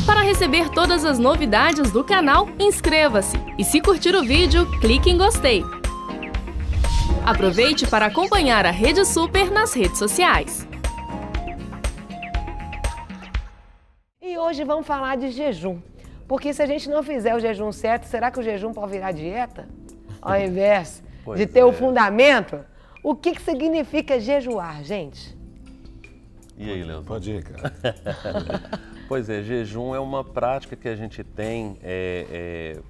Para receber todas as novidades do canal, inscreva-se e se curtir o vídeo, clique em gostei. Aproveite para acompanhar a Rede Super nas redes sociais. E hoje vamos falar de jejum, porque se a gente não fizer o jejum certo, será que o jejum pode virar dieta? Ao invés de ter o fundamento, o que significa jejuar, gente? E aí, Leozão? Pode ir, cara. Pois é, jejum é uma prática que a gente tem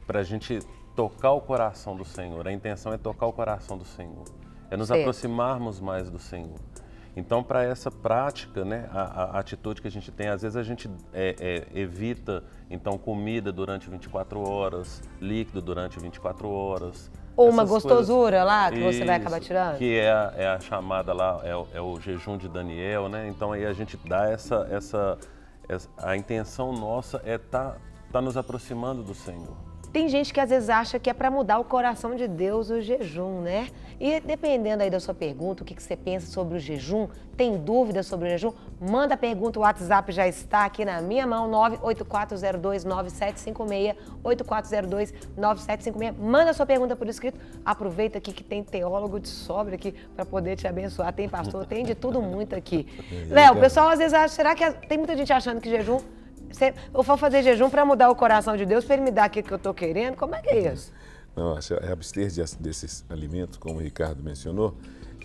para a gente tocar o coração do Senhor. A intenção é tocar o coração do Senhor, é nos aproximarmos mais do Senhor. Então, para essa prática, né, a atitude que a gente tem, às vezes a gente evita, então, comida durante 24 horas, líquido durante 24 horas. Ou uma gostosura lá, que você vai acabar tirando? Que é a chamada lá, é o jejum de Daniel, né? Então, aí a gente dá a intenção nossa é tá nos aproximando do Senhor. Tem gente que às vezes acha que é para mudar o coração de Deus o jejum, né? E dependendo aí da sua pergunta, o que você pensa sobre o jejum, tem dúvidas sobre o jejum, manda a pergunta, o WhatsApp já está aqui na minha mão, 984029756, 84029756. Manda a sua pergunta por escrito, aproveita aqui que tem teólogo de sobra aqui para poder te abençoar, tem pastor, tem de tudo muito aqui. Léo, o pessoal às vezes acha, será que tem muita gente achando que jejum... Eu vou fazer jejum para mudar o coração de Deus, para Ele me dar aquilo que eu estou querendo? Como é que é isso? Não, abster desses alimentos, como o Ricardo mencionou,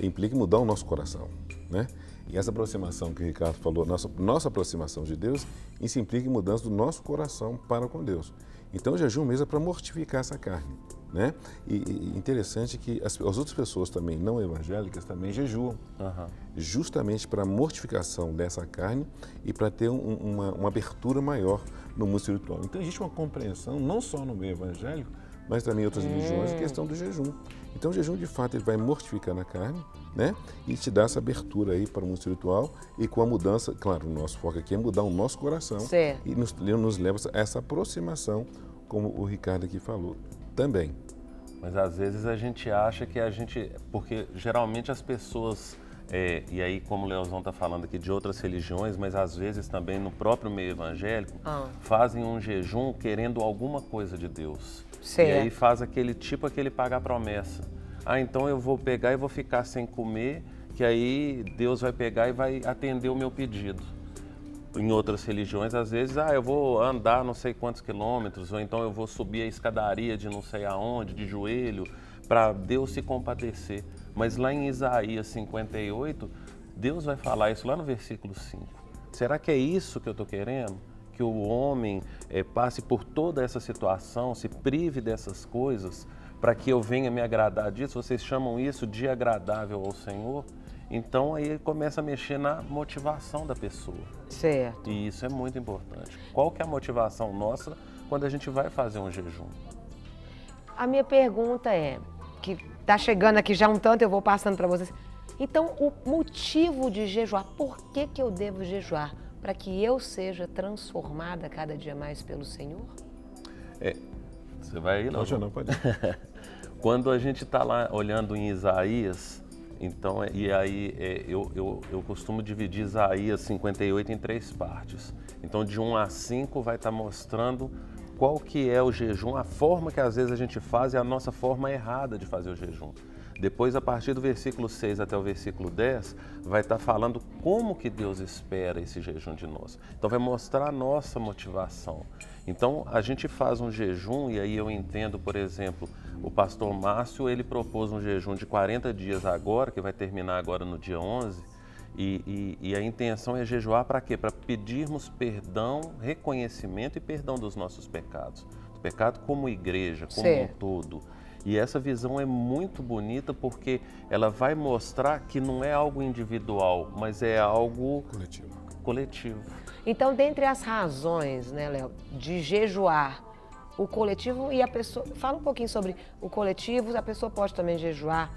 implica mudar o nosso coração, né? E essa aproximação que o Ricardo falou, nossa aproximação de Deus, isso implica em mudança do nosso coração para com Deus. Então, o jejum mesmo é para mortificar essa carne, né? E interessante que as outras pessoas também não evangélicas também jejuam, justamente para a mortificação dessa carne e para ter uma abertura maior no mundo espiritual. Então, existe uma compreensão, não só no meio evangélico, mas também em outras religiões, a questão do jejum. Então, o jejum, de fato, ele vai mortificar a carne, né? E te dá essa abertura aí para o mundo espiritual e com a mudança, claro, o nosso foco aqui é mudar o nosso coração e nos leva a essa aproximação, como o Ricardo aqui falou, também. Mas às vezes a gente acha que porque geralmente as pessoas, e aí como o Leozão está falando aqui de outras religiões, mas às vezes também no próprio meio evangélico, fazem um jejum querendo alguma coisa de Deus. E aí faz aquele pagar promessa. Então eu vou pegar e vou ficar sem comer, que aí Deus vai pegar e vai atender o meu pedido. Em outras religiões, às vezes, eu vou andar não sei quantos quilômetros, ou então eu vou subir a escadaria de não sei aonde, de joelho, para Deus se compadecer. Mas lá em Isaías 58, Deus vai falar isso lá no versículo 5. Será que é isso que eu estou querendo? Que o homem passe por toda essa situação, se prive dessas coisas, para que eu venha me agradar disso? Vocês chamam isso de agradável ao Senhor? Então, aí começa a mexer na motivação da pessoa. Certo. E isso é muito importante. Qual que é a motivação nossa quando a gente vai fazer um jejum? A minha pergunta é, que está chegando aqui já um tanto, eu vou passando para vocês. Então, o motivo de jejuar, por que eu devo jejuar? Para que eu seja transformada cada dia mais pelo Senhor? Você vai aí, não? Não, pode ir. Quando a gente está lá olhando em Isaías, então, e aí eu costumo dividir Isaías 58 em 3 partes. Então, de 1 a 5 vai estar mostrando qual que é o jejum, a forma que às vezes a gente faz e a nossa forma errada de fazer o jejum. Depois, a partir do versículo 6 até o versículo 10, vai estar falando como que Deus espera esse jejum de nós. Então, vai mostrar a nossa motivação. Então, a gente faz um jejum, e aí eu entendo, por exemplo, o pastor Márcio, ele propôs um jejum de 40 dias agora, que vai terminar agora no dia 11, e a intenção é jejuar para quê? Para pedirmos perdão, reconhecimento e perdão dos nossos pecados. Do pecado como igreja, como um todo. E essa visão é muito bonita porque ela vai mostrar que não é algo individual, mas é algo coletivo. Então, dentre as razões, né, Léo, de jejuar, o coletivo e a pessoa... Fala um pouquinho sobre o coletivo, a pessoa pode também jejuar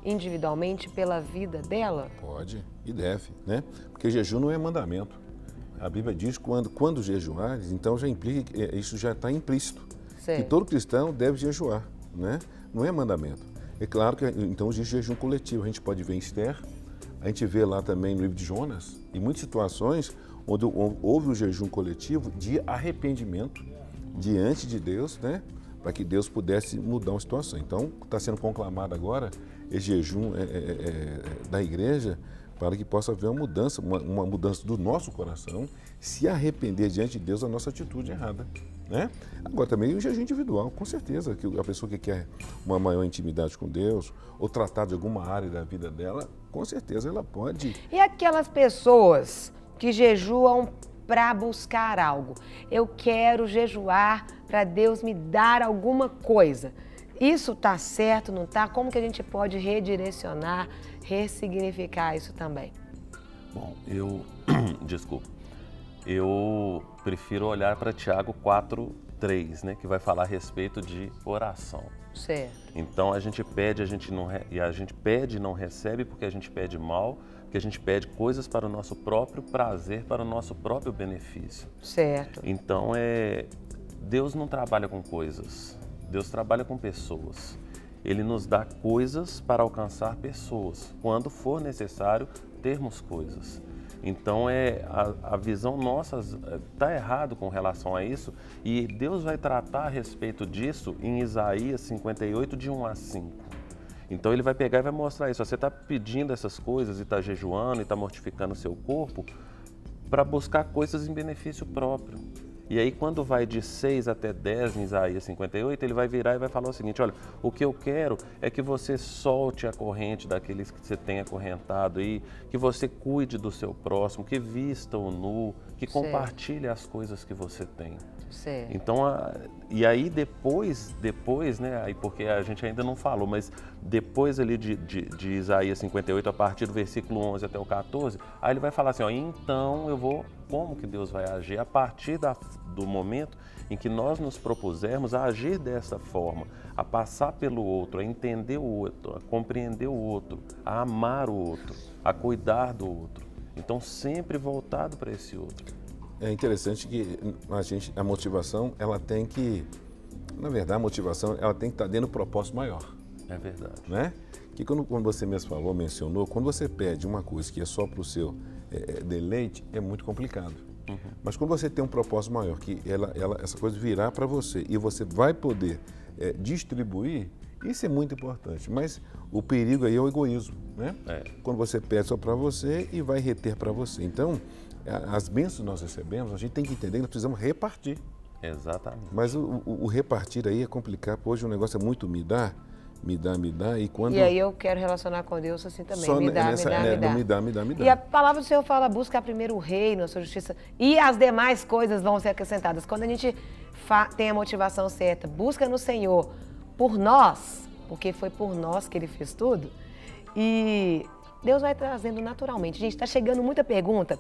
individualmente pela vida dela? Pode e deve, né? Porque jejum não é mandamento. A Bíblia diz que quando jejuares, então já implica, isso já está implícito, que todo cristão deve jejuar, né? Não é mandamento. É claro que então existe jejum coletivo. A gente pode ver em Esther, a gente vê lá também no livro de Jonas, em muitas situações onde houve um jejum coletivo de arrependimento diante de Deus, né? Para que Deus pudesse mudar uma situação. Então, está sendo conclamado agora esse jejum da igreja para que possa haver uma mudança do nosso coração, se arrepender diante de Deus da nossa atitude errada, né? Agora, também o jejum individual, com certeza, que a pessoa que quer uma maior intimidade com Deus ou tratar de alguma área da vida dela, com certeza ela pode. E aquelas pessoas que jejuam para buscar algo? Eu quero jejuar para Deus me dar alguma coisa. Isso está certo, não está? Como que a gente pode redirecionar, ressignificar isso também? Bom, desculpa, eu prefiro olhar para Tiago 4:3, né, que vai falar a respeito de oração. Certo. Então a gente pede, a gente pede e não recebe porque a gente pede mal, porque a gente pede coisas para o nosso próprio prazer, para o nosso próprio benefício. Certo. Então Deus não trabalha com coisas, Deus trabalha com pessoas. Ele nos dá coisas para alcançar pessoas, quando for necessário termos coisas. Então a visão nossa está errado com relação a isso, e Deus vai tratar a respeito disso em Isaías 58, de 1 a 5. Então ele vai pegar e vai mostrar isso. Você está pedindo essas coisas e está jejuando e está mortificando o seu corpo para buscar coisas em benefício próprio. E aí quando vai de 6 até 10 em Isaías 58, ele vai virar e vai falar o seguinte: olha, o que eu quero é que você solte a corrente daqueles que você tem acorrentado aí, que você cuide do seu próximo, que vista o nu, que compartilhe as coisas que você tem. Certo. Então, e aí depois, né, aí porque a gente ainda não falou, mas depois ali de Isaías 58, a partir do versículo 11 até o 14, aí ele vai falar assim, ó, então como que Deus vai agir? A partir do momento em que nós nos propusermos a agir dessa forma, a passar pelo outro, a entender o outro, a compreender o outro, a amar o outro, a cuidar do outro. Então, sempre voltado para esse outro. É interessante que a motivação, ela tem que, na verdade, a motivação, ela tem que estar dentro do propósito maior. É verdade. Né? Que quando você mesmo mencionou, quando você pede uma coisa que é só para o seu deleite, é muito complicado. Uhum. Mas quando você tem um propósito maior, que essa coisa virar para você e você vai poder distribuir, isso é muito importante. Mas o perigo aí é o egoísmo, né? Quando você pede só para você e vai reter para você. Então, as bênçãos que nós recebemos, a gente tem que entender que nós precisamos repartir. Exatamente. Mas o repartir aí é complicado, porque hoje o negócio é muito me dá, e quando... E aí eu quero relacionar com Deus assim também, só me dá. E a palavra do Senhor fala, busca primeiro o reino, a sua justiça, e as demais coisas vão ser acrescentadas. Quando a gente tem a motivação certa, busca no Senhor por nós, porque foi por nós que Ele fez tudo, e Deus vai trazendo naturalmente. Gente, está chegando muita pergunta.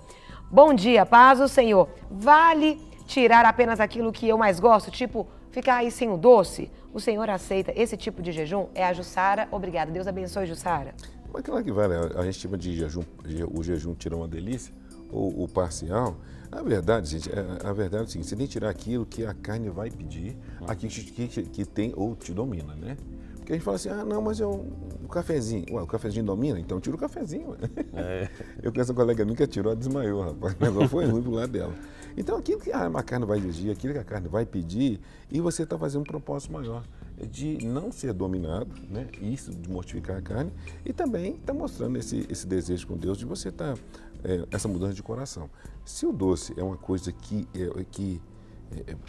Bom dia, paz do Senhor. Vale tirar apenas aquilo que eu mais gosto, tipo ficar aí sem o doce? O Senhor aceita esse tipo de jejum? É a Jussara. Obrigada. Deus abençoe, Jussara. Mas claro que vale. A gente chama de jejum, o jejum tira uma delícia, ou o parcial. A verdade, gente, a verdade é o seguinte, você tem que tirar aquilo que a carne vai pedir, aquilo que tem ou te domina, né? Porque a gente fala assim, não, mas o cafezinho. Ué, o cafezinho domina? Então tira o cafezinho. Eu conheço uma colega minha que tirou, desmaiou, rapaz. O negócio foi ruim pro lado dela. Então aquilo que a carne vai exigir, aquilo que a carne vai pedir, e você está fazendo um propósito maior de não ser dominado, né? Isso, de mortificar a carne, e também está mostrando esse desejo com Deus de você estar, essa mudança de coração. Se o doce é uma coisa que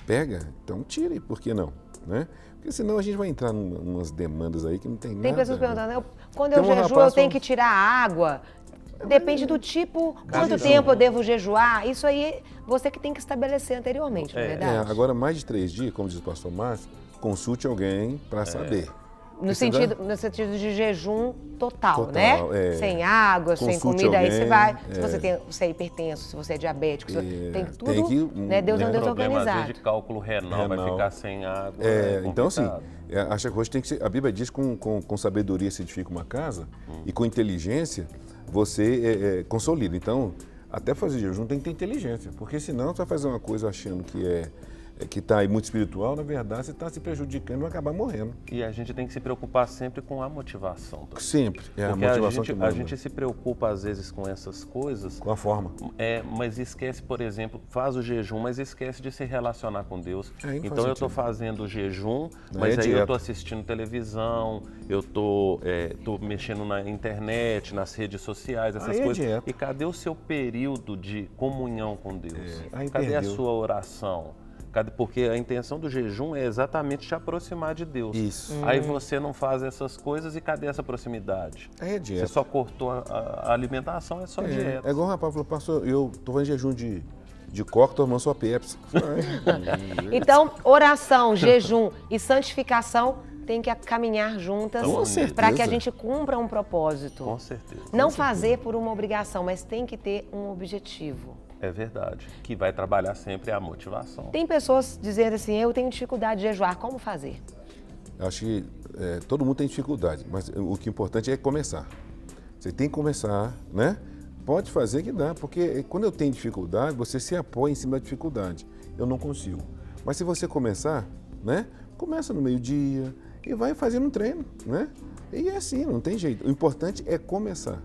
pega, então tire, por que não? Né? Porque senão a gente vai entrar em umas demandas aí que não tem nada. Tem pessoas perguntando, quando eu jejuo eu tenho que tirar a água. Depende do tipo, quanto tempo eu devo jejuar. Isso aí você que tem que estabelecer anteriormente, não é verdade? Agora, mais de 3 dias, como diz o pastor Márcio, consulte alguém para saber. No sentido de jejum total, né? Sem água, sem comida, alguém, aí você vai. Se você é hipertenso, se você é diabético, tem tudo. Né? Deus é um Deus organizado. Às vezes de cálculo renal, vai ficar sem água. Então, assim, acho que hoje tem que ser. A Bíblia diz que com sabedoria se edifica uma casa e com inteligência você consolida. Então, até fazer jejum tem que ter inteligência, porque senão você vai fazer uma coisa achando que que está aí muito espiritual, na verdade, você está se prejudicando e vai acabar morrendo. E a gente tem que se preocupar sempre com a motivação. Tá? Sempre. É porque a motivação a gente se preocupa, às vezes, com essas coisas. Com a forma. Mas esquece, por exemplo, faz o jejum, mas esquece de se relacionar com Deus. Então eu estou fazendo o jejum, mas aí eu estou assistindo televisão, eu estou mexendo na internet, nas redes sociais, essas coisas. E cadê o seu período de comunhão com Deus? Cadê a sua oração? Porque a intenção do jejum é exatamente te aproximar de Deus. Isso. Aí você não faz essas coisas e cadê essa proximidade? Aí é dieta. Você só cortou a alimentação, é só dieta. É igual o rapaz falou, pastor, eu estou em jejum de coca, tomando só Pepsi. Então, oração, jejum e santificação tem que caminhar juntas para que a gente cumpra um propósito. Com certeza. Não fazer por uma obrigação, mas tem que ter um objetivo. É verdade. Que vai trabalhar sempre a motivação. Tem pessoas dizendo assim, eu tenho dificuldade de jejuar, como fazer? Acho que todo mundo tem dificuldade, mas o que é importante é começar. Você tem que começar, né? Pode fazer que dá, porque quando eu tenho dificuldade, você se apoia em cima da dificuldade. Eu não consigo. Mas se você começar, né? Começa no meio-dia e vai fazendo um treino, né? E é assim, não tem jeito. O importante é começar.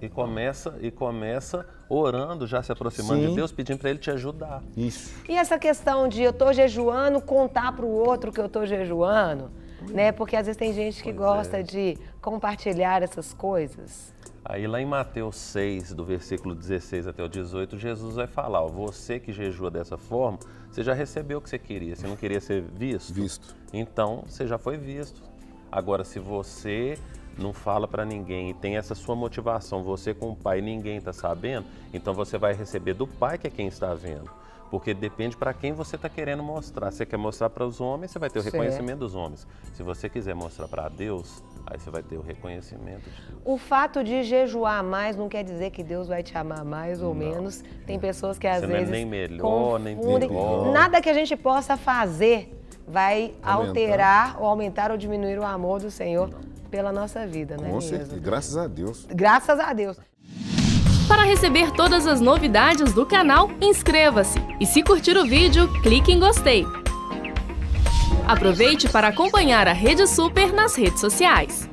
E começa orando, já se aproximando de Deus, pedindo para Ele te ajudar. Isso. E essa questão de eu estou jejuando, contar para o outro que eu estou jejuando, né? Porque às vezes tem gente que gosta de compartilhar essas coisas. Aí lá em Mateus 6, do versículo 16 até o 18, Jesus vai falar, ó, você que jejua dessa forma, você já recebeu o que você queria. Você não queria ser visto? Visto. Então, você já foi visto. Agora, se você não fala para ninguém e tem essa sua motivação, você com o Pai, ninguém está sabendo, então você vai receber do Pai, que é quem está vendo. Porque depende para quem você está querendo mostrar. Se você quer mostrar para os homens, você vai ter o reconhecimento dos homens. Se você quiser mostrar para Deus, aí você vai ter o reconhecimento de Deus. O fato de jejuar mais não quer dizer que Deus vai te amar mais ou menos. Tem pessoas que às vezes não é nem melhor, nem pior. Nada que a gente possa fazer vai alterar ou aumentar ou diminuir o amor do Senhor pela nossa vida, né? Com certeza. Graças a Deus. Graças a Deus. Para receber todas as novidades do canal, inscreva-se e se curtir o vídeo, clique em gostei. Aproveite para acompanhar a Rede Super nas redes sociais.